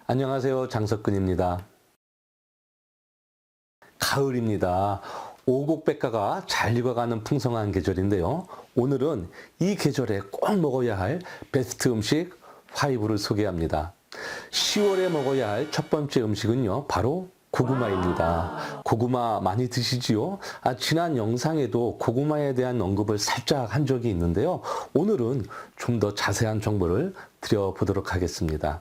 안녕하세요. 장석근입니다. 가을입니다. 오곡백과가 잘 익어가는 풍성한 계절인데요. 오늘은 이 계절에 꼭 먹어야 할 베스트 음식 5를 소개합니다. 10월에 먹어야 할 첫 번째 음식은요, 바로 고구마입니다. 고구마 많이 드시지요? 지난 영상에도 고구마에 대한 언급을 살짝 한 적이 있는데요. 오늘은 좀 더 자세한 정보를 드려보도록 하겠습니다.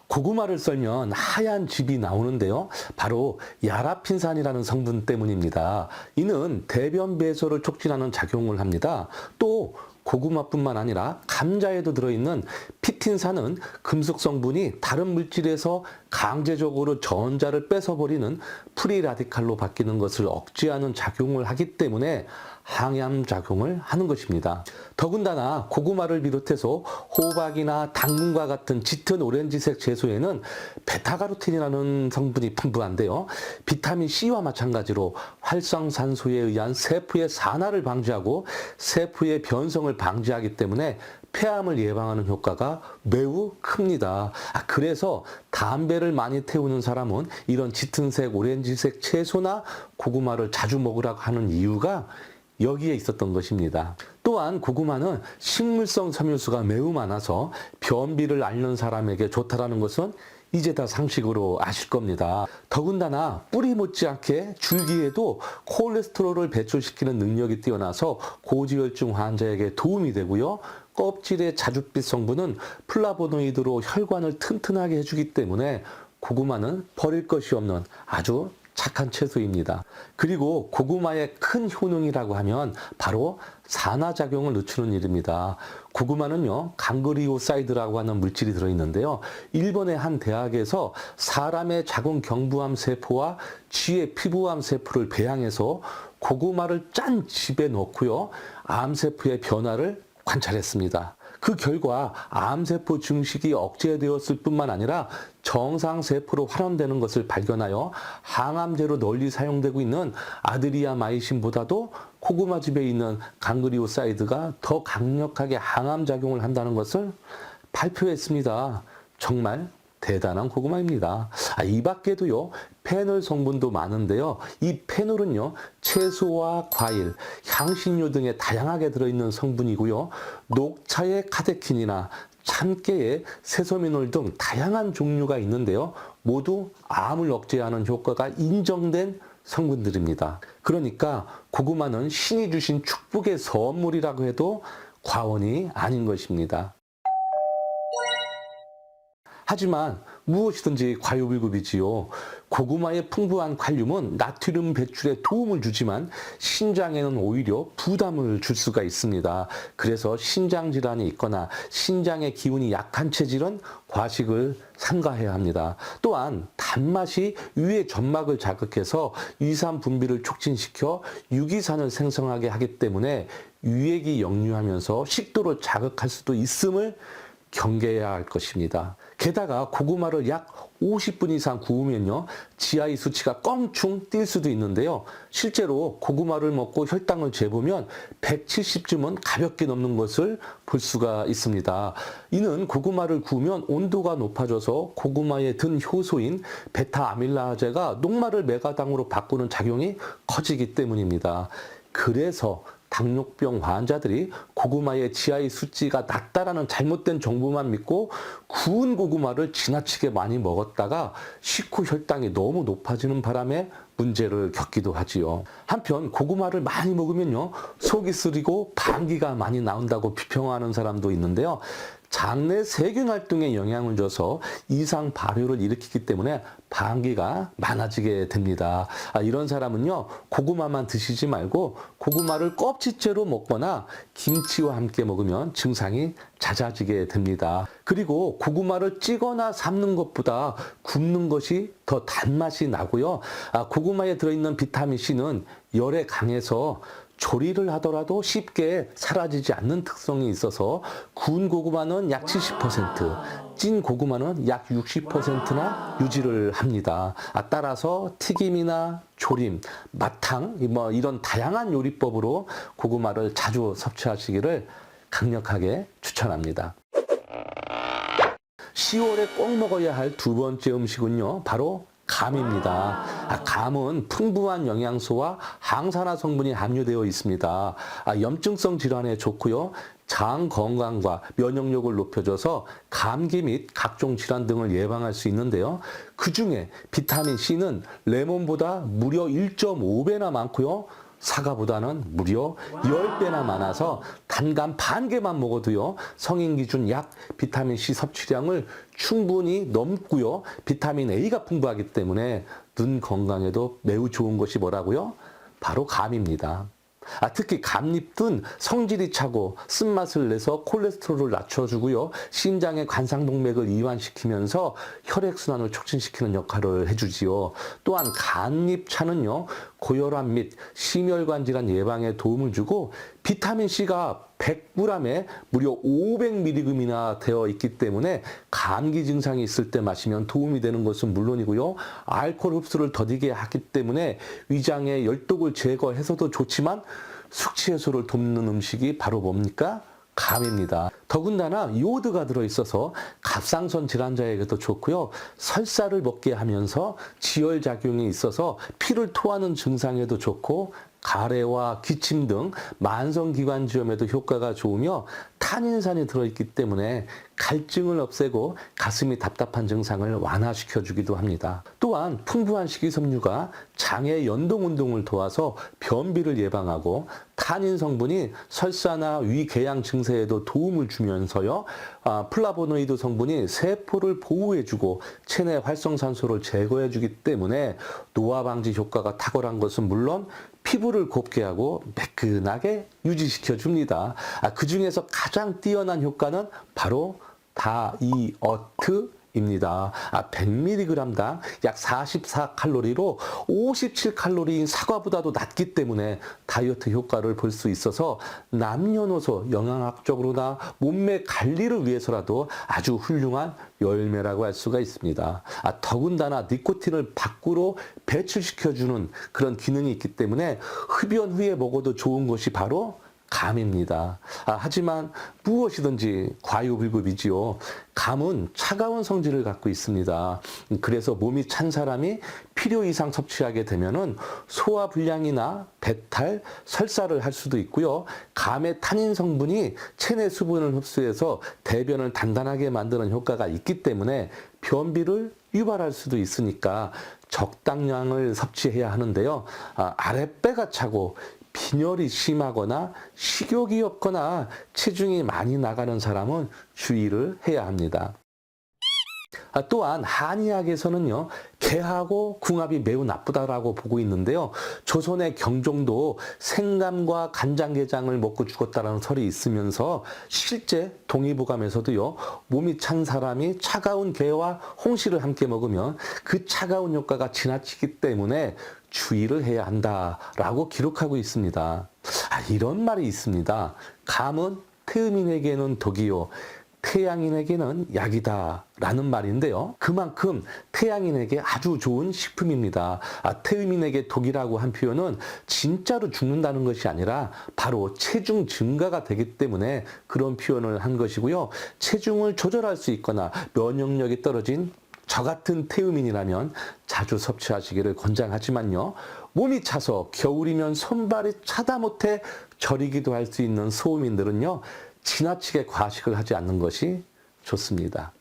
고구마를 썰면 하얀 즙이 나오는데요. 바로 야라핀산이라는 성분 때문입니다. 이는 대변 배설을 촉진하는 작용을 합니다. 또 고구마뿐만 아니라 감자에도 들어있는 피틴산은 금속 성분이 다른 물질에서 강제적으로 전자를 뺏어버리는 프리 라디칼로 바뀌는 것을 억제하는 작용을 하기 때문에 항염 작용을 하는 것입니다. 더군다나 고구마를 비롯해서 호박이나 당근과 같은 짙은 오렌지색 채소에는 베타카로틴이라는 성분이 풍부한데요. 비타민 C와 마찬가지로 활성산소에 의한 세포의 산화를 방지하고 세포의 변성을 방지하기 때문에 폐암을 예방하는 효과가 매우 큽니다. 그래서 담배를 많이 태우는 사람은 이런 짙은색 오렌지색 채소나 고구마를 자주 먹으라고 하는 이유가 여기에 있었던 것입니다. 또한 고구마는 식물성 섬유수가 매우 많아서 변비를 앓는 사람에게 좋다라는 것은 이제 다 상식으로 아실 겁니다. 더군다나 뿌리 못지않게 줄기에도 콜레스테롤을 배출시키는 능력이 뛰어나서 고지혈증 환자에게 도움이 되고요. 껍질의 자줏빛 성분은 플라보노이드로 혈관을 튼튼하게 해주기 때문에 고구마는 버릴 것이 없는 아주 착한 채소입니다. 그리고 고구마의 큰 효능이라고 하면 바로 산화작용을 늦추는 일입니다. 고구마는요, 강그리오사이드라고 하는 물질이 들어있는데요. 일본의 한 대학에서 사람의 자궁경부암 세포와 쥐의 피부암 세포를 배양해서 고구마를 짠 즙에 넣고요, 암세포의 변화를 관찰했습니다. 그 결과 암세포 증식이 억제되었을 뿐만 아니라 정상세포로 활원되는 것을 발견하여 항암제로 널리 사용되고 있는 아드리아마이신보다도 고구마즙에 있는 강그리오사이드가 더 강력하게 항암작용을 한다는 것을 발표했습니다. 정말 대단한 고구마입니다. 이 밖에도요, 페놀 성분도 많은데요. 이 페놀은요, 채소와 과일, 향신료 등에 다양하게 들어있는 성분이고요. 녹차의 카테킨이나 참깨의 세소미놀 등 다양한 종류가 있는데요. 모두 암을 억제하는 효과가 인정된 성분들입니다. 그러니까 고구마는 신이 주신 축복의 선물이라고 해도 과언이 아닌 것입니다. 하지만 무엇이든지 과유불급이지요. 고구마의 풍부한 칼륨은 나트륨 배출에 도움을 주지만 신장에는 오히려 부담을 줄 수가 있습니다. 그래서 신장질환이 있거나 신장의 기운이 약한 체질은 과식을 삼가해야 합니다. 또한 단맛이 위의 점막을 자극해서 위산 분비를 촉진시켜 유기산을 생성하게 하기 때문에 유액이 역류하면서 식도를 자극할 수도 있음을 경계해야 할 것입니다. 게다가 고구마를 약 50분 이상 구우면요, GI 수치가 껑충 뛸 수도 있는데요. 실제로 고구마를 먹고 혈당을 재보면 170쯤은 가볍게 넘는 것을 볼 수가 있습니다. 이는 고구마를 구우면 온도가 높아져서 고구마에 든 효소인 베타아밀라제가 녹말을 메가당으로 바꾸는 작용이 커지기 때문입니다. 그래서 당뇨병 환자들이 고구마의 GI 수치가 낮다라는 잘못된 정보만 믿고 구운 고구마를 지나치게 많이 먹었다가 식후 혈당이 너무 높아지는 바람에 문제를 겪기도 하지요. 한편 고구마를 많이 먹으면요, 속이 쓰리고 방귀가 많이 나온다고 비평하는 사람도 있는데요. 장내 세균 활동에 영향을 줘서 이상 발효를 일으키기 때문에 방귀가 많아지게 됩니다. 이런 사람은요, 고구마만 드시지 말고 고구마를 껍질째로 먹거나 김치와 함께 먹으면 증상이 잦아지게 됩니다. 그리고 고구마를 찌거나 삶는 것보다 굽는 것이 더 단맛이 나고요. 고구마에 들어있는 비타민 C는 열에 강해서 조리를 하더라도 쉽게 사라지지 않는 특성이 있어서 구운 고구마는 약 70%, 찐 고구마는 약 60%나 유지를 합니다. 따라서 튀김이나 조림, 마탕 이런 다양한 요리법으로 고구마를 자주 섭취하시기를 강력하게 추천합니다. 10월에 꼭 먹어야 할 두 번째 음식은요, 바로 감입니다. 감은 풍부한 영양소와 항산화 성분이 함유되어 있습니다. 염증성 질환에 좋고요. 장 건강과 면역력을 높여줘서 감기 및 각종 질환 등을 예방할 수 있는데요. 그중에 비타민 C는 레몬보다 무려 1.5배나 많고요. 사과보다는 무려 10배나 많아서 단감 반 개만 먹어도요. 성인 기준 약 비타민C 섭취량을 충분히 넘고요. 비타민 A가 풍부하기 때문에 눈 건강에도 매우 좋은 것이 뭐라고요? 바로 감입니다. 특히 감잎은 성질이 차고 쓴맛을 내서 콜레스테롤을 낮춰주고요. 심장의 관상동맥을 이완시키면서 혈액순환을 촉진시키는 역할을 해주지요. 또한 감잎차는요. 고혈압 및 심혈관 질환 예방에 도움을 주고 비타민C가 100g에 무려 500mg이나 되어 있기 때문에 감기 증상이 있을 때 마시면 도움이 되는 것은 물론이고요. 알코올 흡수를 더디게 하기 때문에 위장의 열독을 제거해서도 좋지만 숙취 해소를 돕는 음식이 바로 뭡니까? 감입니다. 더군다나 요오드가 들어있어서 갑상선 질환자에게도 좋고요. 설사를 먹게 하면서 지혈작용이 있어서 피를 토하는 증상에도 좋고 가래와 기침 등 만성기관지염에도 효과가 좋으며 탄닌산이 들어있기 때문에 갈증을 없애고 가슴이 답답한 증상을 완화시켜주기도 합니다. 또한 풍부한 식이섬유가 장의 연동운동을 도와서 변비를 예방하고 탄닌 성분이 설사나 위궤양 증세에도 도움을 주면서요. 플라보노이드 성분이 세포를 보호해주고 체내 활성산소를 제거해주기 때문에 노화 방지 효과가 탁월한 것은 물론 피부를 곱게 하고 매끈하게 유지시켜 줍니다. 그 중에서 가장 뛰어난 효과는 바로 다이어트입니다. 100mg당 약 44칼로리로 57칼로리인 사과보다도 낮기 때문에 다이어트 효과를 볼 수 있어서 남녀노소 영양학적으로나 몸매 관리를 위해서라도 아주 훌륭한 열매라고 할 수가 있습니다. 더군다나 니코틴을 밖으로 배출시켜주는 그런 기능이 있기 때문에 흡연 후에 먹어도 좋은 것이 바로 감입니다. 하지만 무엇이든지 과유불급이지요. 감은 차가운 성질을 갖고 있습니다. 그래서 몸이 찬 사람이 필요 이상 섭취하게 되면은 소화불량이나 배탈, 설사를 할 수도 있고요. 감의 탄닌 성분이 체내 수분을 흡수해서 대변을 단단하게 만드는 효과가 있기 때문에 변비를 유발할 수도 있으니까 적당량을 섭취해야 하는데요. 아랫배가 차고 빈혈이 심하거나 식욕이 없거나 체중이 많이 나가는 사람은 주의를 해야 합니다. 또한 한의학에서는요, 개하고 궁합이 매우 나쁘다라고 보고 있는데요. 조선의 경종도 생감과 간장게장을 먹고 죽었다라는 설이 있으면서 실제 동의보감에서도요, 몸이 찬 사람이 차가운 게와 홍시를 함께 먹으면 그 차가운 효과가 지나치기 때문에 주의를 해야 한다라고 기록하고 있습니다. 이런 말이 있습니다. 감은 태음인에게는 독이요. 태양인에게는 약이다 라는 말인데요. 그만큼 태양인에게 아주 좋은 식품입니다. 태음인에게 독이라고 한 표현은 진짜로 죽는다는 것이 아니라 바로 체중 증가가 되기 때문에 그런 표현을 한 것이고요. 체중을 조절할 수 있거나 면역력이 떨어진 저 같은 태음인이라면 자주 섭취하시기를 권장하지만요. 몸이 차서 겨울이면 손발이 차다 못해 저리기도 할 수 있는 소음인들은요. 지나치게 과식을 하지 않는 것이 좋습니다.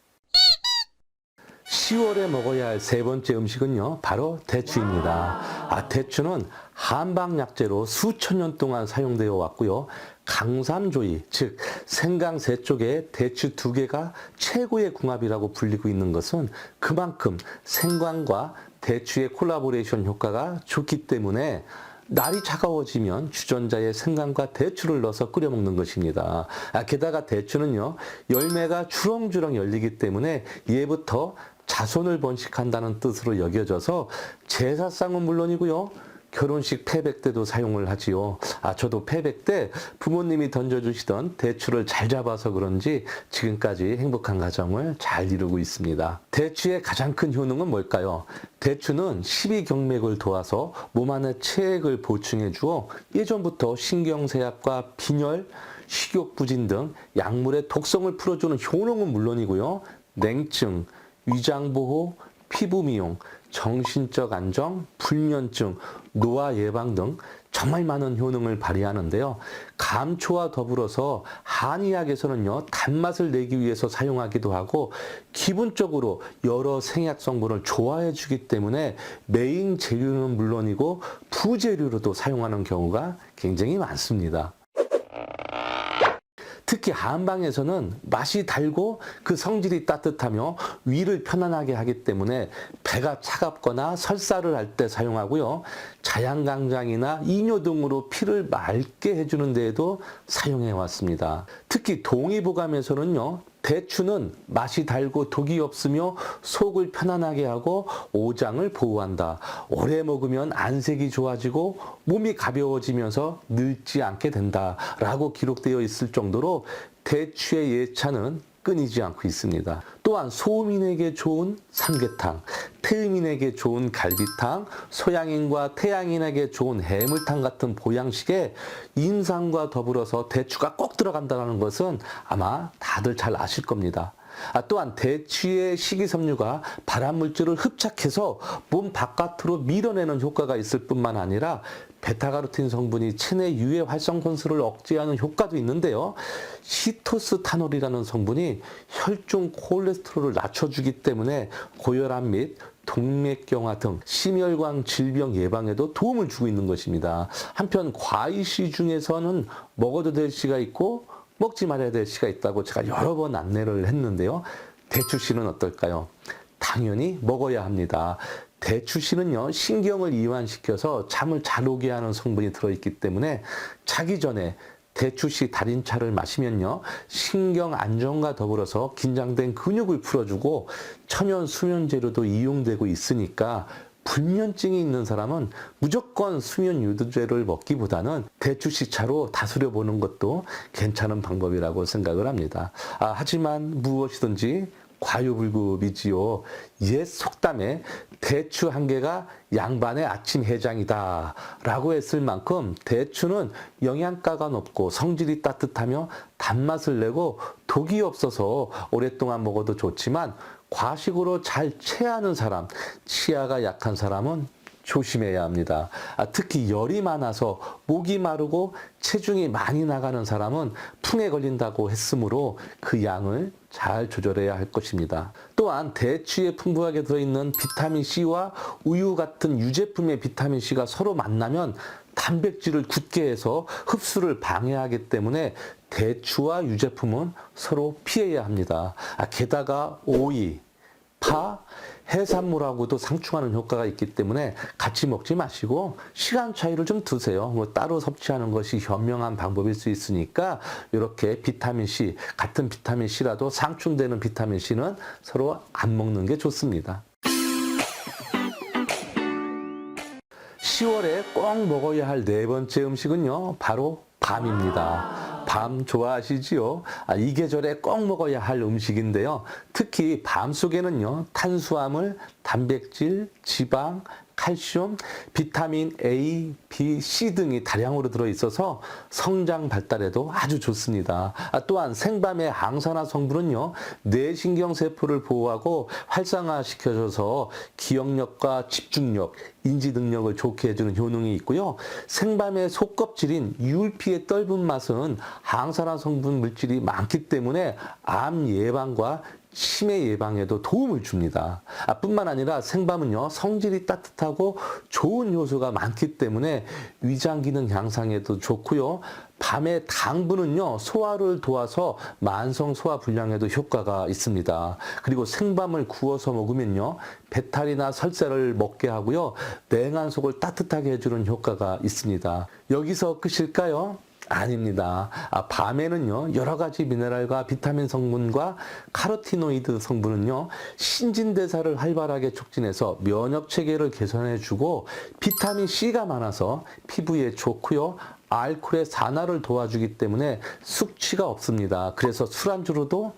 10월에 먹어야 할 세 번째 음식은요. 바로 대추입니다. 대추는 한방약재로 수천 년 동안 사용되어 왔고요. 강삼조이, 즉 생강세 쪽에 대추 두 개가 최고의 궁합이라고 불리고 있는 것은 그만큼 생강과 대추의 콜라보레이션 효과가 좋기 때문에 날이 차가워지면 주전자에 생강과 대추를 넣어서 끓여 먹는 것입니다. 게다가 대추는요, 열매가 주렁주렁 열리기 때문에 예부터 자손을 번식한다는 뜻으로 여겨져서 제사상은 물론이고요. 결혼식 패백 때도 사용을 하지요. 저도 패백 때 부모님이 던져주시던 대추를 잘 잡아서 그런지 지금까지 행복한 가정을 잘 이루고 있습니다. 대추의 가장 큰 효능은 뭘까요? 대추는 십이경맥을 도와서 몸 안의 체액을 보충해 주어 예전부터 신경쇠약과 빈혈, 식욕부진 등 약물의 독성을 풀어주는 효능은 물론이고요. 냉증, 위장보호, 피부 미용, 정신적 안정, 불면증, 노화 예방 등 정말 많은 효능을 발휘하는데요. 감초와 더불어서 한의학에서는요, 단맛을 내기 위해서 사용하기도 하고, 기본적으로 여러 생약 성분을 좋아해 주기 때문에 메인 재료는 물론이고, 부재료로도 사용하는 경우가 굉장히 많습니다. 특히 한방에서는 맛이 달고 그 성질이 따뜻하며 위를 편안하게 하기 때문에 배가 차갑거나 설사를 할 때 사용하고요. 자양강장이나 이뇨 등으로 피를 맑게 해주는 데에도 사용해 왔습니다. 특히 동의보감에서는요. 대추는 맛이 달고 독이 없으며 속을 편안하게 하고 오장을 보호한다. 오래 먹으면 안색이 좋아지고 몸이 가벼워지면서 늙지 않게 된다라고 기록되어 있을 정도로 대추의 예찬은 끊이지 않고 있습니다. 또한 소음인에게 좋은 삼계탕, 태음인에게 좋은 갈비탕, 소양인과 태양인에게 좋은 해물탕 같은 보양식에 임상과 더불어서 대추가 꼭 들어간다는 것은 아마 다들 잘 아실 겁니다. 또한 대추의 식이섬유가 발암물질을 흡착해서 몸 바깥으로 밀어내는 효과가 있을 뿐만 아니라 베타카로틴 성분이 체내 유해 활성 혼수를 억제하는 효과도 있는데요. 시토스타놀이라는 성분이 혈중 콜레스테롤을 낮춰주기 때문에 고혈압 및 동맥경화 등 심혈관 질병 예방에도 도움을 주고 있는 것입니다. 한편 과일씨 중에서는 먹어도 될 씨가 있고 먹지 말아야 될 씨가 있다고 제가 여러 번 안내를 했는데요. 대추씨는 어떨까요? 당연히 먹어야 합니다. 대추씨는요, 신경을 이완시켜서 잠을 잘 오게 하는 성분이 들어있기 때문에 자기 전에 대추씨 달인차를 마시면요, 신경 안정과 더불어서 긴장된 근육을 풀어주고 천연 수면 재료도 이용되고 있으니까 불면증이 있는 사람은 무조건 수면 유도제를 먹기보다는 대추씨 차로 다스려 보는 것도 괜찮은 방법이라고 생각을 합니다. 하지만 무엇이든지 과유불급이지요. 옛 속담에 대추 한 개가 양반의 아침 해장이다 라고 했을 만큼 대추는 영양가가 높고 성질이 따뜻하며 단맛을 내고 독이 없어서 오랫동안 먹어도 좋지만 과식으로 잘 체하는 사람, 치아가 약한 사람은 조심해야 합니다. 특히 열이 많아서 목이 마르고 체중이 많이 나가는 사람은 풍에 걸린다고 했으므로 그 양을 잘 조절해야 할 것입니다. 또한 대추에 풍부하게 들어있는 비타민C와 우유 같은 유제품의 비타민C가 서로 만나면 단백질을 굳게 해서 흡수를 방해하기 때문에 대추와 유제품은 서로 피해야 합니다. 게다가 오이, 파, 해산물하고도 상충하는 효과가 있기 때문에 같이 먹지 마시고 시간 차이를 좀 두세요. 따로 섭취하는 것이 현명한 방법일 수 있으니까 이렇게 비타민C, 같은 비타민C라도 상충되는 비타민C는 서로 안 먹는 게 좋습니다. 10월에 꼭 먹어야 할 네 번째 음식은요, 바로 밤입니다. 밤 좋아하시지요? 이 계절에 꼭 먹어야 할 음식인데요. 특히 밤 속에는요, 탄수화물, 단백질, 지방, 칼슘, 비타민 A, B, C 등이 다량으로 들어있어서 성장 발달에도 아주 좋습니다. 또한 생밤의 항산화 성분은요, 뇌신경세포를 보호하고 활성화시켜줘서 기억력과 집중력, 인지 능력을 좋게 해주는 효능이 있고요. 생밤의 속껍질인 유울피의 떫은 맛은 항산화 성분 물질이 많기 때문에 암 예방과 치매 예방에도 도움을 줍니다. 뿐만 아니라 생밤은요, 성질이 따뜻하고 좋은 요소가 많기 때문에 위장 기능 향상에도 좋고요. 밤의 당분은요, 소화를 도와서 만성 소화 불량에도 효과가 있습니다. 그리고 생밤을 구워서 먹으면요, 배탈이나 설사를 먹게 하고요, 냉한 속을 따뜻하게 해주는 효과가 있습니다. 여기서 끝일까요? 아닙니다. 밤에는요, 여러 가지 미네랄과 비타민 성분과 카로티노이드 성분은요, 신진대사를 활발하게 촉진해서 면역 체계를 개선해주고 비타민 C가 많아서 피부에 좋고요. 알코올의 산화를 도와주기 때문에 숙취가 없습니다. 그래서 술안주로도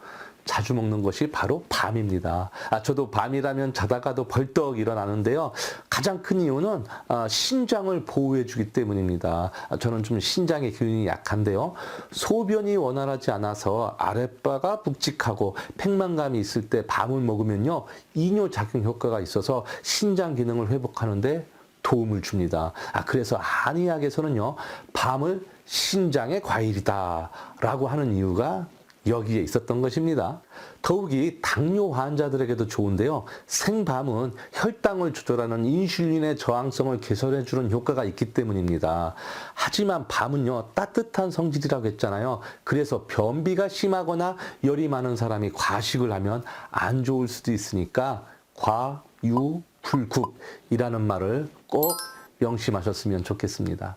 자주 먹는 것이 바로 밤입니다. 저도 밤이라면 자다가도 벌떡 일어나는데요. 가장 큰 이유는 신장을 보호해 주기 때문입니다. 저는 좀 신장의 기운이 약한데요. 소변이 원활하지 않아서 아랫배가 묵직하고 팽만감이 있을 때 밤을 먹으면요. 이뇨작용 효과가 있어서 신장 기능을 회복하는데 도움을 줍니다. 그래서 한의학에서는요, 밤을 신장의 과일이다 라고 하는 이유가 여기에 있었던 것입니다. 더욱이 당뇨 환자들에게도 좋은데요. 생밤은 혈당을 조절하는 인슐린의 저항성을 개선해주는 효과가 있기 때문입니다. 하지만 밤은요, 따뜻한 성질이라고 했잖아요. 그래서 변비가 심하거나 열이 많은 사람이 과식을 하면 안 좋을 수도 있으니까 과유불급이라는 말을 꼭 명심하셨으면 좋겠습니다.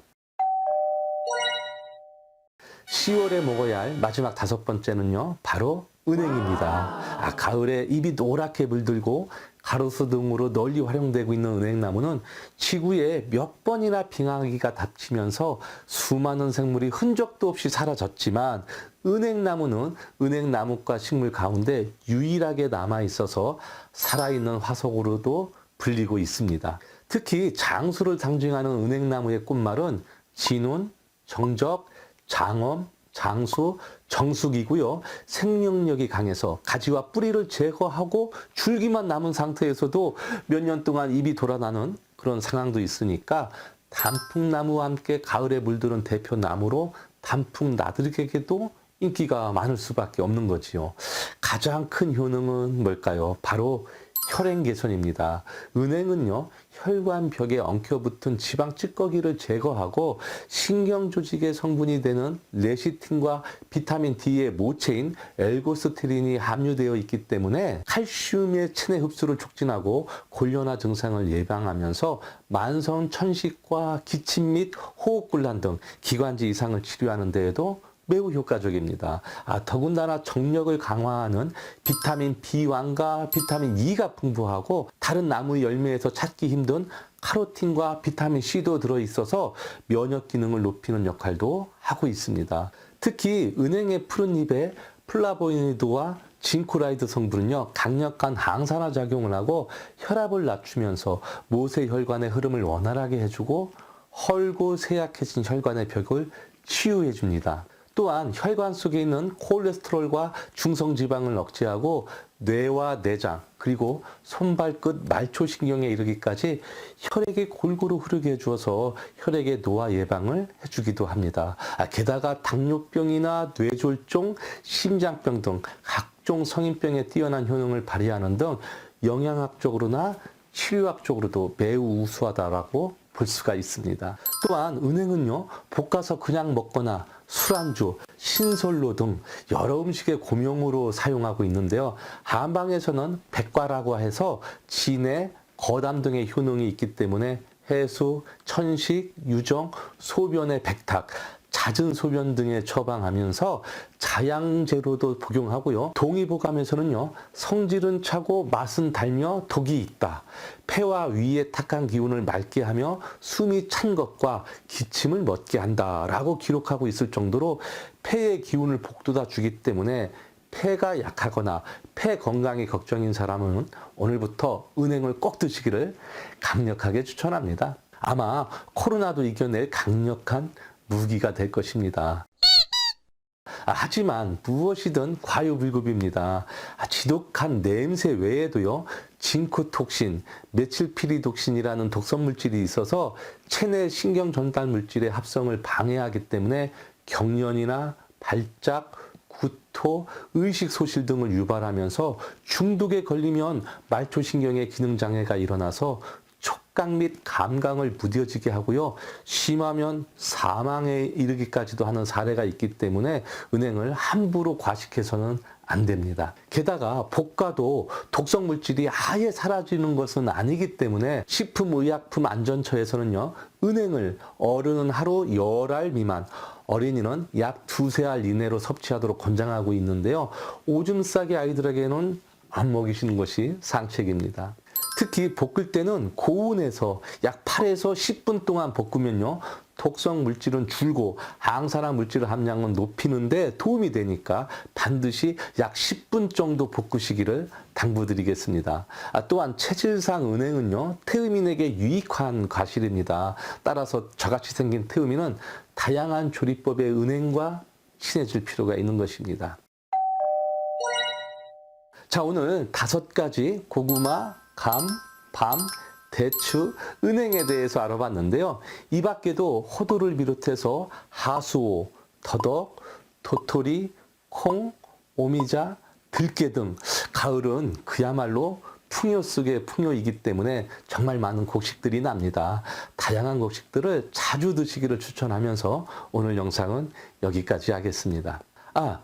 10월에 먹어야 할 마지막 5번째는요, 바로 은행입니다. 가을에 잎이 노랗게 물들고 가로수 등으로 널리 활용되고 있는 은행나무는 지구에 몇 번이나 빙하기가 닥치면서 수많은 생물이 흔적도 없이 사라졌지만, 은행나무는 은행나무과 식물 가운데 유일하게 남아있어서 살아있는 화석으로도 불리고 있습니다. 특히 장수를 상징하는 은행나무의 꽃말은 진운, 정적, 장엄, 장수, 정숙이고요. 생명력이 강해서 가지와 뿌리를 제거하고 줄기만 남은 상태에서도 몇 년 동안 잎이 돌아나는 그런 상황도 있으니까 단풍나무와 함께 가을에 물드는 대표 나무로 단풍나들에게도 인기가 많을 수밖에 없는 거지요. 가장 큰 효능은 뭘까요? 바로 혈행 개선입니다. 은행은요, 혈관벽에 엉켜붙은 지방 찌꺼기를 제거하고 신경 조직의 성분이 되는 레시틴과 비타민 D의 모체인 엘고스테린이 함유되어 있기 때문에 칼슘의 체내 흡수를 촉진하고 골련화 증상을 예방하면서 만성 천식과 기침 및 호흡곤란 등 기관지 이상을 치료하는 데에도 매우 효과적입니다. 더군다나 정력을 강화하는 비타민 B1과 비타민 E가 풍부하고 다른 나무 열매에서 찾기 힘든 카로틴과 비타민 C도 들어있어서 면역 기능을 높이는 역할도 하고 있습니다. 특히 은행의 푸른 잎에 플라보노이드와 징크라이드 성분은요, 강력한 항산화 작용을 하고 혈압을 낮추면서 모세혈관의 흐름을 원활하게 해주고 헐고 쇠약해진 혈관의 벽을 치유해 줍니다. 또한 혈관 속에 있는 콜레스테롤과 중성지방을 억제하고 뇌와 내장 그리고 손발끝 말초신경에 이르기까지 혈액이 골고루 흐르게 해주어서 혈액의 노화 예방을 해주기도 합니다. 게다가 당뇨병이나 뇌졸중, 심장병 등 각종 성인병에 뛰어난 효능을 발휘하는 등 영양학적으로나 치료학적으로도 매우 우수하다라고 볼 수가 있습니다. 또한 은행은요, 볶아서 그냥 먹거나 술안주, 신설로 등 여러 음식의 고명으로 사용하고 있는데요. 한방에서는 백과라고 해서 진해, 거담 등의 효능이 있기 때문에 해수, 천식, 유정, 소변의 백탁, 잦은 소변 등에 처방하면서 자양제로도 복용하고요. 동의보감에서는요, 성질은 차고 맛은 달며 독이 있다. 폐와 위의 탁한 기운을 맑게 하며 숨이 찬 것과 기침을 멎게 한다라고 기록하고 있을 정도로 폐의 기운을 북돋아 주기 때문에 폐가 약하거나 폐 건강이 걱정인 사람은 오늘부터 은행을 꼭 드시기를 강력하게 추천합니다. 아마 코로나도 이겨낼 강력한 무기가 될 것입니다. 하지만 무엇이든 과유불급입니다. 지독한 냄새 외에도요, 징크톡신, 메칠피리독신이라는 독성물질이 있어서 체내 신경 전달 물질의 합성을 방해하기 때문에 경련이나 발작, 구토, 의식 소실 등을 유발하면서 중독에 걸리면 말초신경의 기능장애가 일어나서 촉각 및 감각을 무뎌지게 하고요. 심하면 사망에 이르기까지도 하는 사례가 있기 때문에 은행을 함부로 과식해서는 안 됩니다. 게다가 볶아도 독성 물질이 아예 사라지는 것은 아니기 때문에 식품의약품안전처에서는요, 은행을 어른은 하루 10알 미만, 어린이는 약 2~3알 이내로 섭취하도록 권장하고 있는데요. 오줌 싸기 아이들에게는 안 먹이시는 것이 상책입니다. 특히 볶을 때는 고온에서 약 8에서 10분 동안 볶으면요, 독성 물질은 줄고 항산화 물질 함량은 높이는데 도움이 되니까 반드시 약 10분 정도 볶으시기를 당부드리겠습니다. 또한 체질상 은행은요, 태음인에게 유익한 과실입니다. 따라서 저같이 생긴 태음인은 다양한 조리법의 은행과 친해질 필요가 있는 것입니다. 자, 오늘 5가지 고구마, 감, 밤, 대추, 은행에 대해서 알아봤는데요. 이 밖에도 호두를 비롯해서 하수오, 더덕, 도토리, 콩, 오미자, 들깨 등 가을은 그야말로 풍요 속의 풍요이기 때문에 정말 많은 곡식들이 납니다. 다양한 곡식들을 자주 드시기를 추천하면서 오늘 영상은 여기까지 하겠습니다.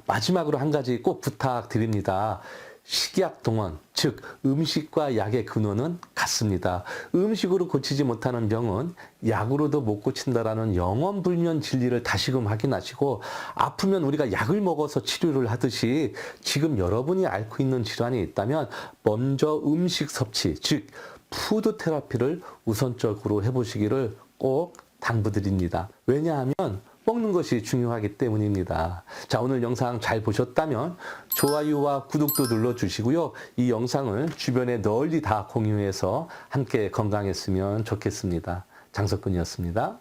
마지막으로 한 가지 꼭 부탁드립니다. 식약 동원, 즉 음식과 약의 근원은 같습니다. 음식으로 고치지 못하는 병은 약으로도 못 고친다라는 영원불면 진리를 다시금 확인하시고, 아프면 우리가 약을 먹어서 치료를 하듯이 지금 여러분이 앓고 있는 질환이 있다면 먼저 음식 섭취, 즉 푸드 테라피를 우선적으로 해보시기를 꼭 당부드립니다. 왜냐하면 먹는 것이 중요하기 때문입니다. 자, 오늘 영상 잘 보셨다면 좋아요와 구독도 눌러주시고요. 이 영상을 주변에 널리 다 공유해서 함께 건강했으면 좋겠습니다. 장석근이었습니다.